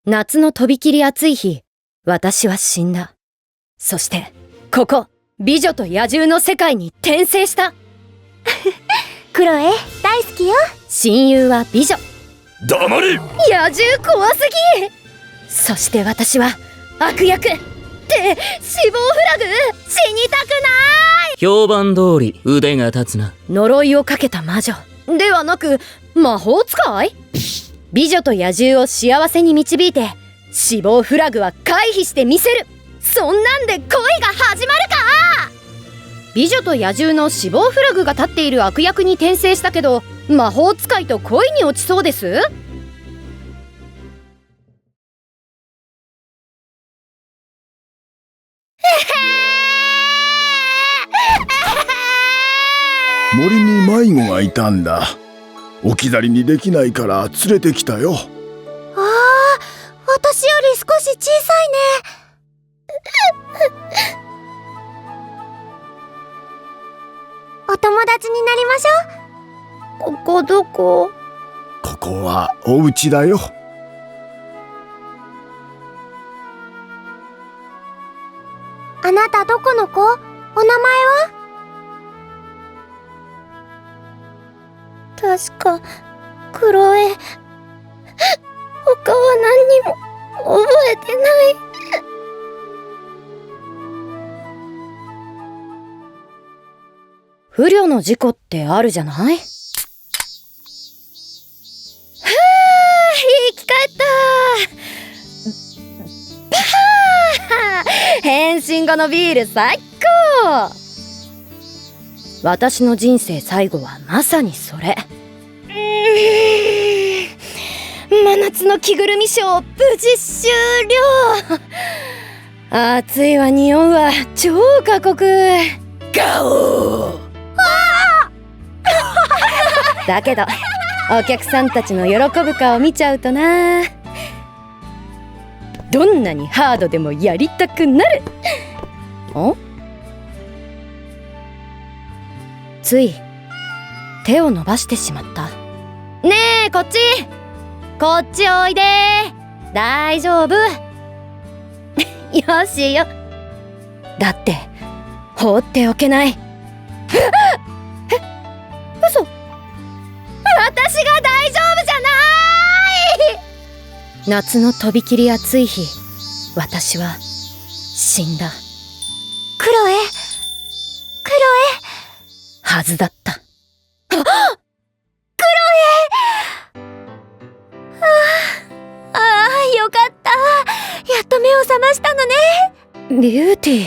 夏のとびきり暑い日、私は死んだ。そして、ここ、美女と野獣の世界に転生した。クロエ、大好きよ。親友は美女。黙れ！野獣怖すぎ！そして私は、悪役！って、死亡フラグ！死にたくない！評判通り腕が立つな。呪いをかけた魔女。ではなく、魔法使い？美女と野獣を幸せに導いて、死亡フラグは回避してみせる。そんなんで恋が始まるか！美女と野獣の死亡フラグが立っている悪役に転生したけど、魔法使いと恋に落ちそうです？森に迷子がいたんだ。置き去りにできないから連れてきたよ。ああ、私より少し小さいね。お友達になりましょう。ここどこ？ここはお家だよ。あなたどこの子？お名前は？確か、クロエ。他は何にも覚えてない。不慮の事故ってあるじゃない？はぁ、生き返った。パー！変身後のビール最高！私の人生最後はまさにそれ。真夏の着ぐるみショー無事終了。暑いわ、匂うわ、超過酷。ガオーだけどお客さんたちの喜ぶ顔見ちゃうとな。どんなにハードでもやりたくなる。お？つい手を伸ばしてしまった。ねえ、こっちおいで。大丈夫？よしよ。だって放っておけない。え、嘘？私が大丈夫じゃない！夏のとびきり暑い日、私は死んだ。クロエ、はずだった。よかった。やっと目を覚ましたのね。ビューティ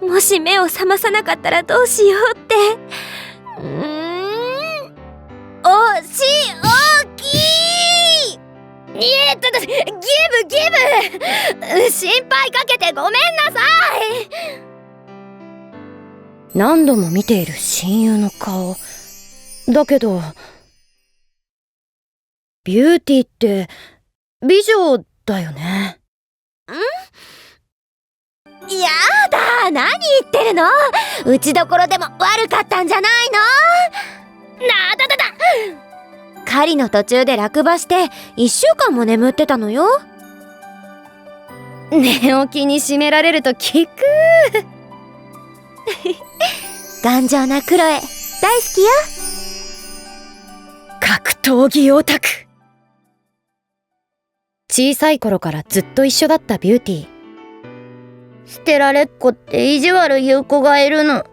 ー。もし目を覚まさなかったらどうしようって。おきー。ギブ心配かけてごめんなさい。何度も見ている親友の顔。だけど、ビューティーって美女だよね。やだ、何言ってるの？打ちどころでも悪かったんじゃないの？狩りの途中で落馬して1週間も眠ってたのよ。寝起きに締められると効く。頑丈なクロエ、大好きよ。格闘技オタク。小さい頃からずっと一緒だったビューティー。捨てられっ子って意地悪言う子がいるの。ああ、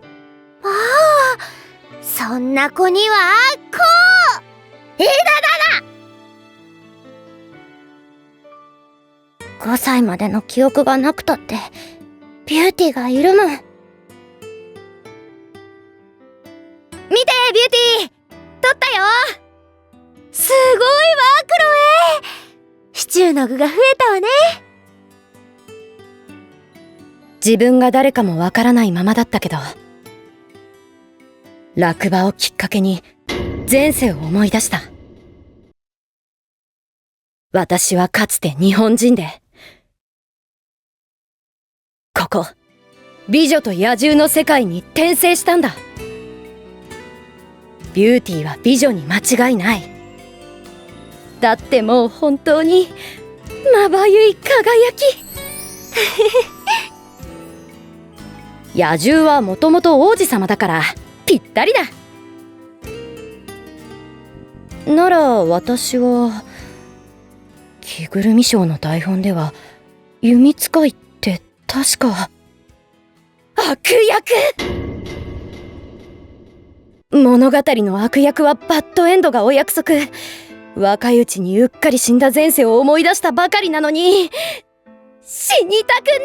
そんな子にはこう。5歳までの記憶がなくたってビューティーがいるもん。見てビューティー、撮ったよ。すごいわクロエ。シチューの具が増えたわね。自分が誰かもわからないままだったけど、落馬をきっかけに前世を思い出した。私はかつて日本人で、ここ美女と野獣の世界に転生したんだ。ビューティーは美女に間違いない。だってもう本当にまばゆい輝き野獣はもともと王子様だからぴったりだ。なら私は着ぐるみショーの台本では弓使いって確か悪役。物語の悪役はバッドエンドがお約束。若いうちにうっかり死んだ前世を思い出したばかりなのに死にたくない。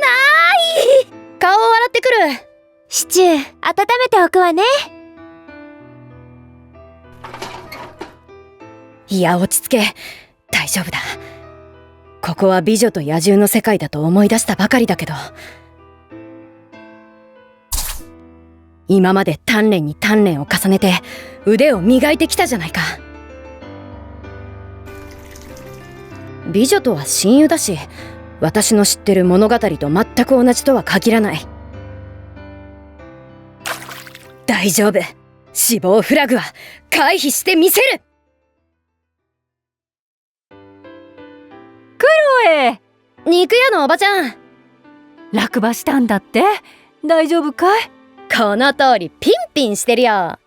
顔を洗ってくる。シチュー温めておくわね。いや落ち着け、大丈夫だ。ここは美女と野獣の世界だと思い出したばかりだけど、今まで鍛錬に鍛錬を重ねて腕を磨いてきたじゃないか。美女とは親友だし、私の知ってる物語と全く同じとは限らない。大丈夫、死亡フラグは回避してみせる。クロエ、肉屋のおばちゃん、落馬したんだって？大丈夫かい？この通りピンピンしてるよ。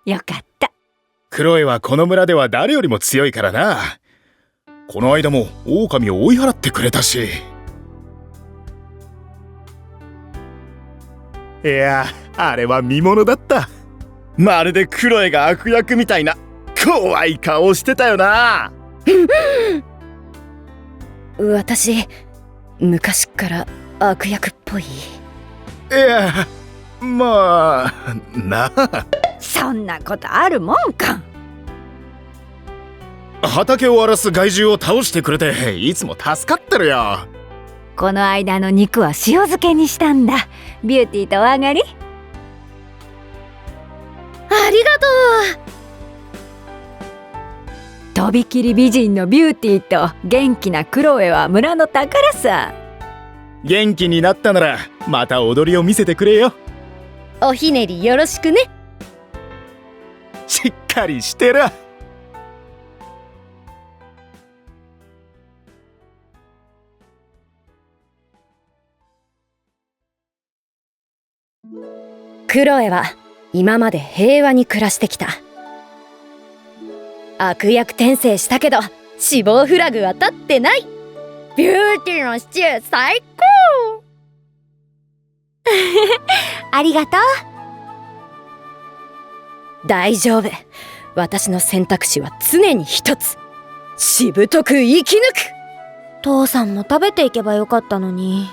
よかった。クロエはこの村では誰よりも強いからな。この間も狼を追い払ってくれたし。いや、あれは見物だった。まるでクロエが悪役みたいな怖い顔してたよな。私昔っから悪役っぽい。いや、まあなあ。そんなことあるもんか。畑を荒らす害獣を倒してくれていつも助かってるよ。この間の肉は塩漬けにしたんだ。ビューティーとお上がり。ありがとう。とびきり美人のビューティーと元気なクロエは村の宝さ。元気になったならまた踊りを見せてくれよ。おひねりよろしくね。しっかりしてる。クロエは今まで平和に暮らしてきた。悪役転生したけど死亡フラグは立ってない。ビューティーのシチュー最高ありがとう。大丈夫、私の選択肢は常に一つ。しぶとく生き抜く。父さんも食べていけばよかったのに。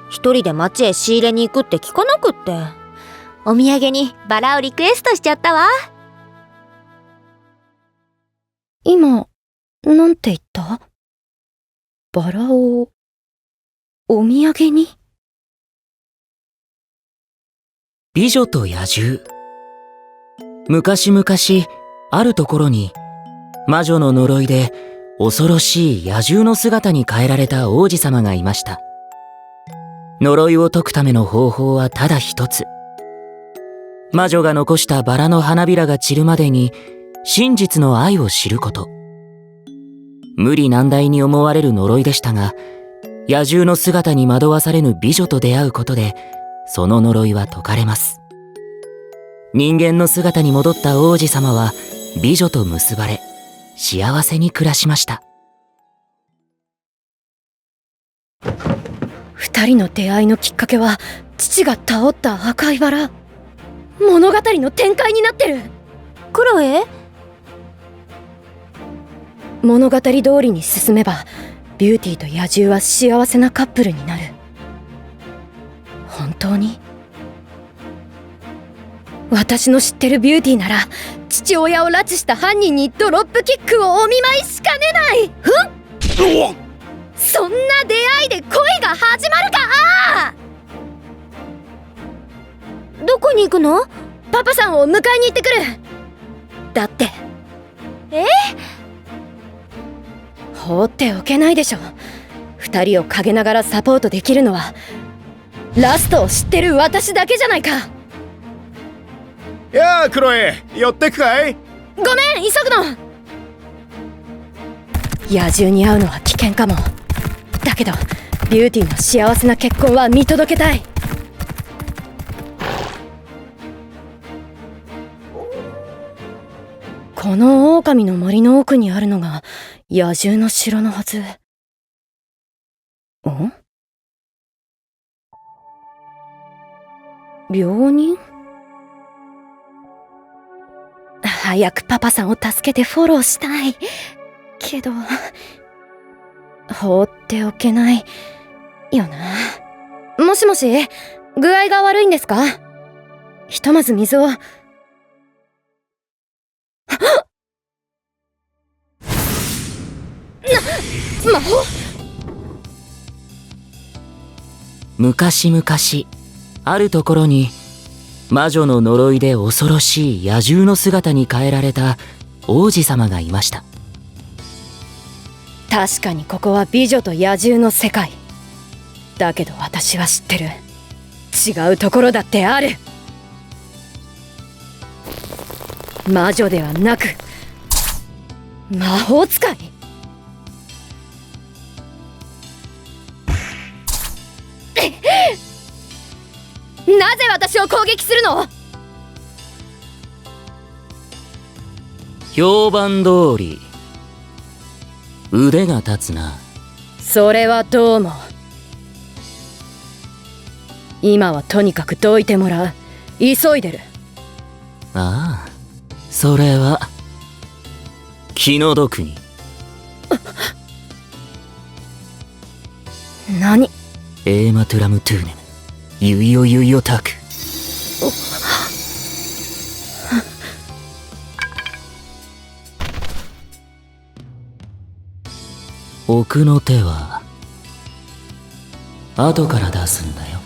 一人で町へ仕入れに行くって聞かなくって。お土産にバラをリクエストしちゃったわ。今なんて言った？バラをお土産に？美女と野獣。昔々あるところに魔女の呪いで恐ろしい野獣の姿に変えられた王子様がいました。呪いを解くための方法はただ一つ。魔女が残したバラの花びらが散るまでに真実の愛を知ること。無理難題に思われる呪いでしたが、野獣の姿に惑わされぬ美女と出会うことでその呪いは解かれます。人間の姿に戻った王子様は美女と結ばれ幸せに暮らしました。二人の出会いのきっかけは父が倒った赤いバラ。物語の展開になってる。クロエ？物語通りに進めばビューティーと野獣は幸せなカップルになる。本当に？私の知ってるビューティーなら父親を拉致した犯人にドロップキックをお見舞いしかねない。そんな出会いで恋が始まるか。どこに行くの？パパさんを迎えに行ってくる。だって放っておけないでしょ。二人を陰ながらサポートできるのはラストを知ってる私だけじゃないか。やあクロエ、寄ってくかい？ごめん、急ぐの。野獣に会うのは危険かも。だけどビューティーの幸せな結婚は見届けたい。この狼の森の奥にあるのが野獣の城のはず。ん？病人？早くパパさんを助けてフォローしたいけど放っておけないよな。もしもし、具合が悪いんですか？ひとまず水を。魔法？昔々あるところに魔女の呪いで恐ろしい野獣の姿に変えられた王子様がいました。確かにここは美女と野獣の世界だけど、私は知ってる。違うところだってある。魔女ではなく魔法使い。なぜ私を攻撃するの？評判通り腕が立つな。それはどうも。今はとにかくどいてもらう。急いでる。ああ、それは気の毒に。何？エーマトゥラムトゥーネムユイヨユイヨタク。奥の手は後から出すんだよ。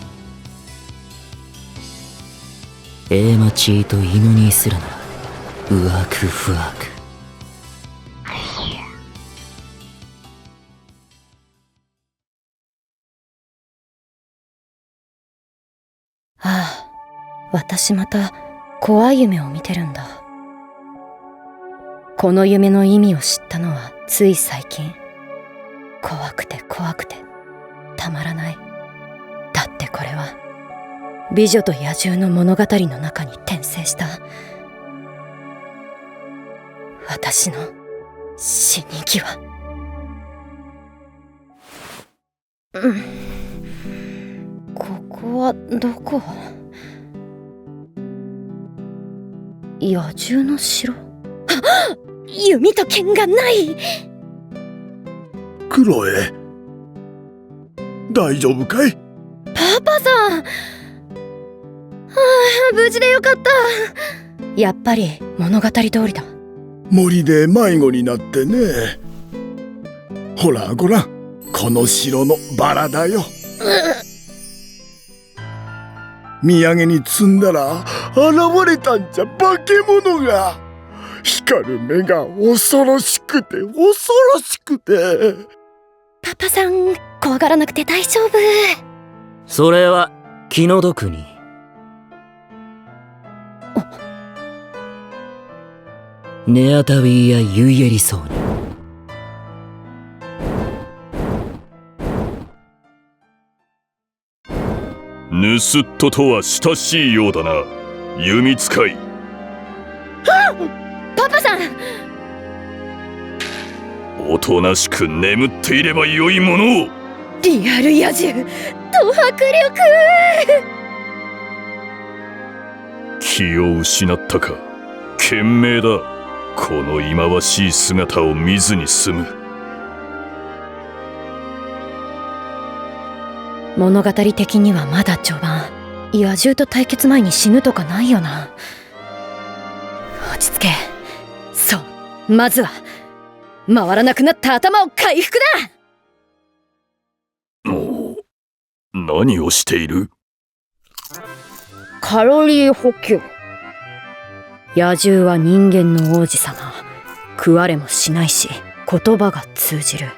エーマチーと犬にするならうわくふわく。ああ、私また怖い夢を見てるんだ。この夢の意味を知ったのはつい最近。怖くて怖くてたまらない。だってこれは美女と野獣の物語の中に転生した私の死に際。ここはどこ？野獣の城？弓と剣がない。クロエ、大丈夫かい？パパさん。無事でよかった。やっぱり物語通りだ。森で迷子になってね。ほらごらん、この城のバラだよ。土産に積んだら現れたんじゃ、化け物が。光る目が恐ろしくて恐ろしくて。パパさん、怖がらなくて大丈夫。それは気の毒に。ネアタウィやユイエリソーに。盗っ人とは親しいようだな、弓使い。パパさん。おとなしく眠っていればよいものを。リアル野獣、ド迫力。気を失ったか。賢明だ。この忌まわしい姿を見ずに済む。物語的にはまだ序盤。野獣と対決前に死ぬとかないよな。落ち着け。そう、まずは回らなくなった頭を回復だ。もう何をしている？カロリー補給。野獣は人間の王子様。食われもしないし言葉が通じる。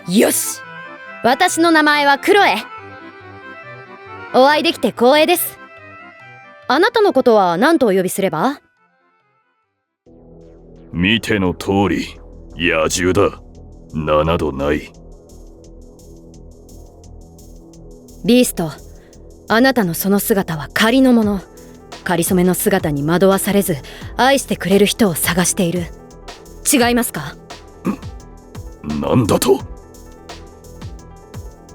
よし、私の名前はクロエ。お会いできて光栄です。あなたのことは何とお呼びすれば？見ての通り野獣だ。名などない。ビースト、あなたのその姿は仮のもの。仮初めの姿に惑わされず愛してくれる人を探している。違いますか？なんだと？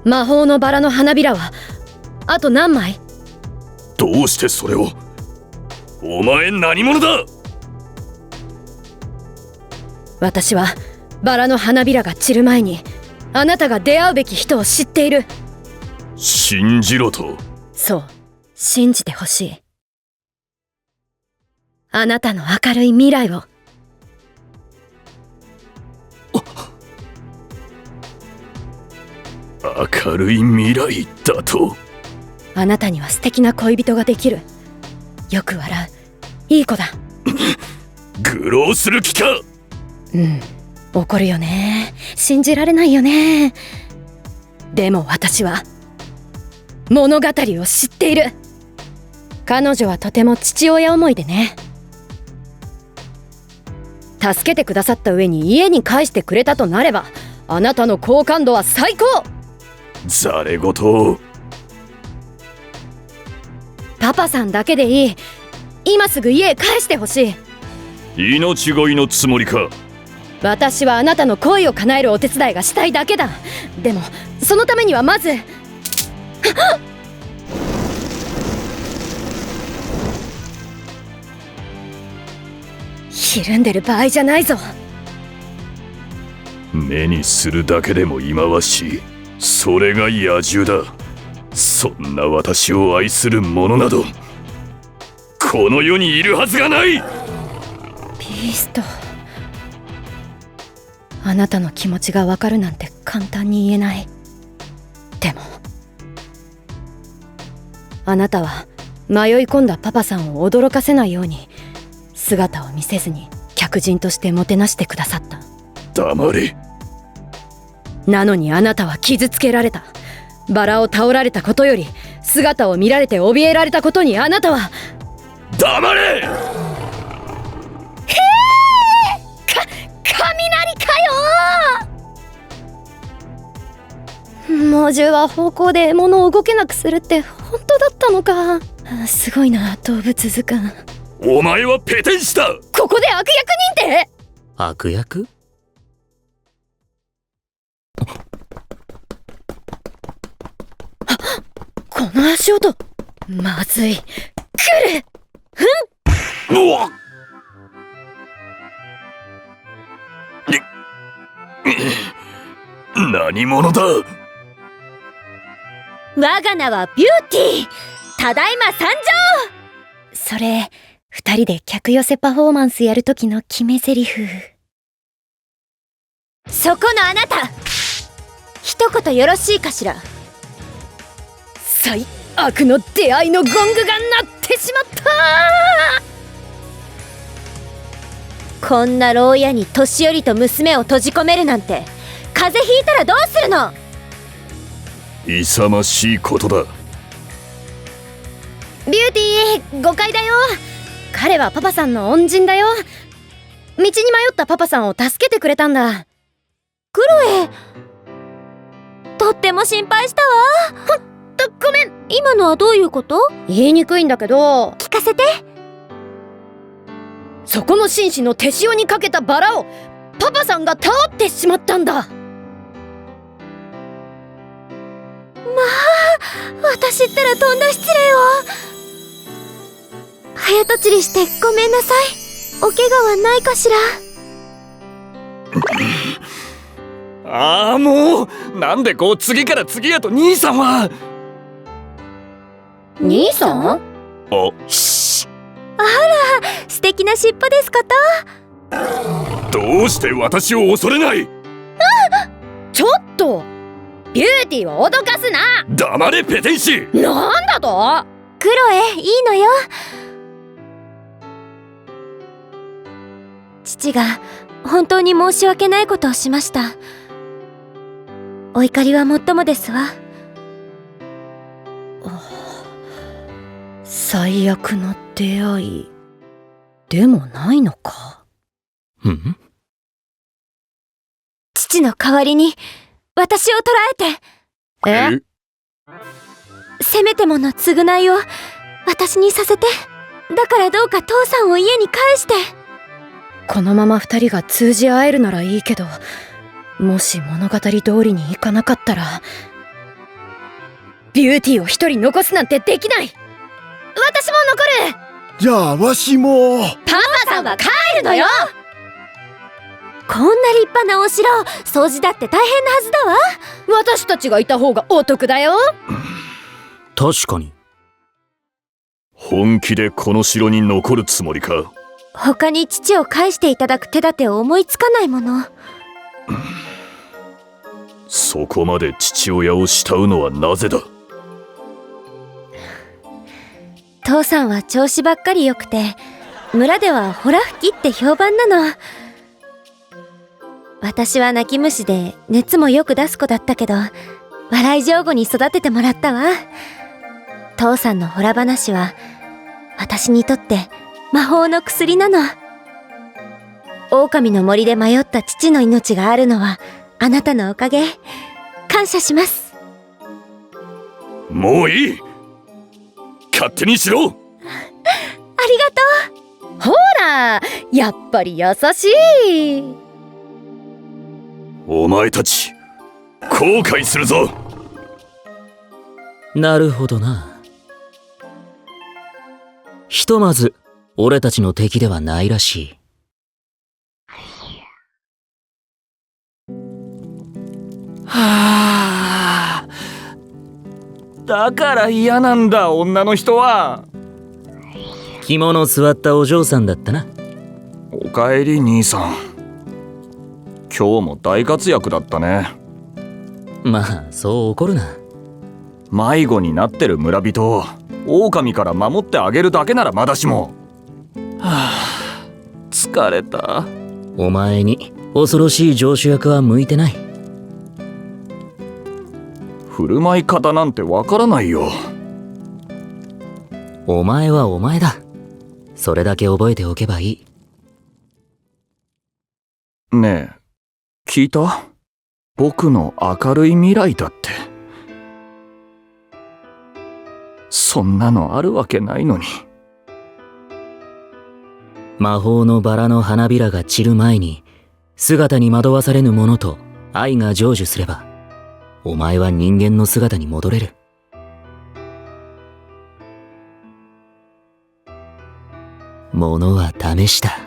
魔法のバラの花びらはあと何枚？どうしてそれを？お前何者だ？私はバラの花びらが散る前にあなたが出会うべき人を知っている。信じろと？そう、信じてほしい。あなたの明るい未来を。明るい未来だと？あなたには素敵な恋人ができる。よく笑ういい子だ。愚弄する気か？うん、怒るよね。信じられないよね。でも私は物語を知っている。彼女はとても父親思いでね。助けてくださった上に家に帰してくれたとなれば、あなたの好感度は最高。ざれ言を。パパさんだけでいい。今すぐ家へ帰してほしい。命乞いのつもりか？私はあなたの恋を叶えるお手伝いがしたいだけだ。でもそのためにはまずひるんでる場合じゃないぞ。目にするだけでも忌まわしい。それが野獣だ。そんな私を愛する者などこの世にいるはずがない。ビースト、あなたの気持ちがわかるなんて簡単に言えない。でもあなたは迷い込んだパパさんを驚かせないように姿を見せずに客人としてもてなしてくださった。黙れ。なのにあなたは傷つけられた。バラを倒られたことより姿を見られて怯えられたことにあなたは。黙れ。雷かよ。猛獣は方向で獲物を動けなくするって本当だったのか。すごいな、動物図鑑。お前はペテン師だ。ここで悪役認定？悪役？この足音、まずい。来る。うわっ。何者だ？我が名はビューティー。ただいま参上。それ二人で客寄せパフォーマンスやる時の決め台詞。そこのあなた、一言よろしいかしら。最悪の出会いのゴングが鳴ってしまった。こんな牢屋に年寄りと娘を閉じ込めるなんて、風邪ひいたらどうするの？勇ましいことだ。ビューティー、誤解だよ。彼はパパさんの恩人だよ。道に迷ったパパさんを助けてくれたんだ。クロエ、とっても心配したわ。ほんとごめん。今のはどういうこと？言いにくいんだけど、聞かせて。そこの紳士の手塩にかけたバラをパパさんが倒ってしまったんだ。まあ、私ったらとんだ失礼を。早とちりしてごめんなさい。お怪我はないかしら。ああ、もうなんでこう次から次へと兄さんは。兄さん？あ、し素敵な尻尾ですこと。どうして私を恐れない？ちょっとビューティーを脅かすな。黙れペテン師。なんだと？クロエ、いいのよ。父が本当に申し訳ないことをしました。お怒りはもっともですわ。さ最悪の出会いでもないのか。ん？父の代わりに私を捕らえて、せめてもの償いを私にさせて。だからどうか父さんを家に返して。このまま二人が通じ合えるならいいけど、もし物語通りにいかなかったら、ビューティーを一人残すなんてできない。私も残る。じゃあわしも。パパさんは帰るのよ。こんな立派なお城、掃除だって大変なはずだわ。私たちがいた方がお得だよ。確かに。本気でこの城に残るつもりか？他に父を返していただく手立てを思いつかないもの。そこまで父親を慕うのはなぜだ？父さんは調子ばっかり良くて、村ではホラ吹きって評判なの。私は泣き虫で熱もよく出す子だったけど、笑い上手に育ててもらったわ。父さんのホラ話は私にとって魔法の薬なの。狼の森で迷った父の命があるのはあなたのおかげ。感謝します。もういい。勝手にしろ。ありがとう。ほら、やっぱり優しい。お前たち後悔するぞ。なるほどな。ひとまず俺たちの敵ではないらしい。はあ、だから嫌なんだ女の人は。着物座ったお嬢さんだったな。おかえり兄さん。今日も大活躍だったね。まあそう怒るな。迷子になってる村人を狼から守ってあげるだけならまだしも。はあ、疲れた。お前に恐ろしい城主役は向いてない。振る舞い方なんてわからないよ。お前はお前だ。それだけ覚えておけばいい。ねえ、聞いた？僕の明るい未来だって。そんなのあるわけないのに。魔法のバラの花びらが散る前に姿に惑わされぬ者と愛が成就すれば、お前は人間の姿に戻れる。ものは試した。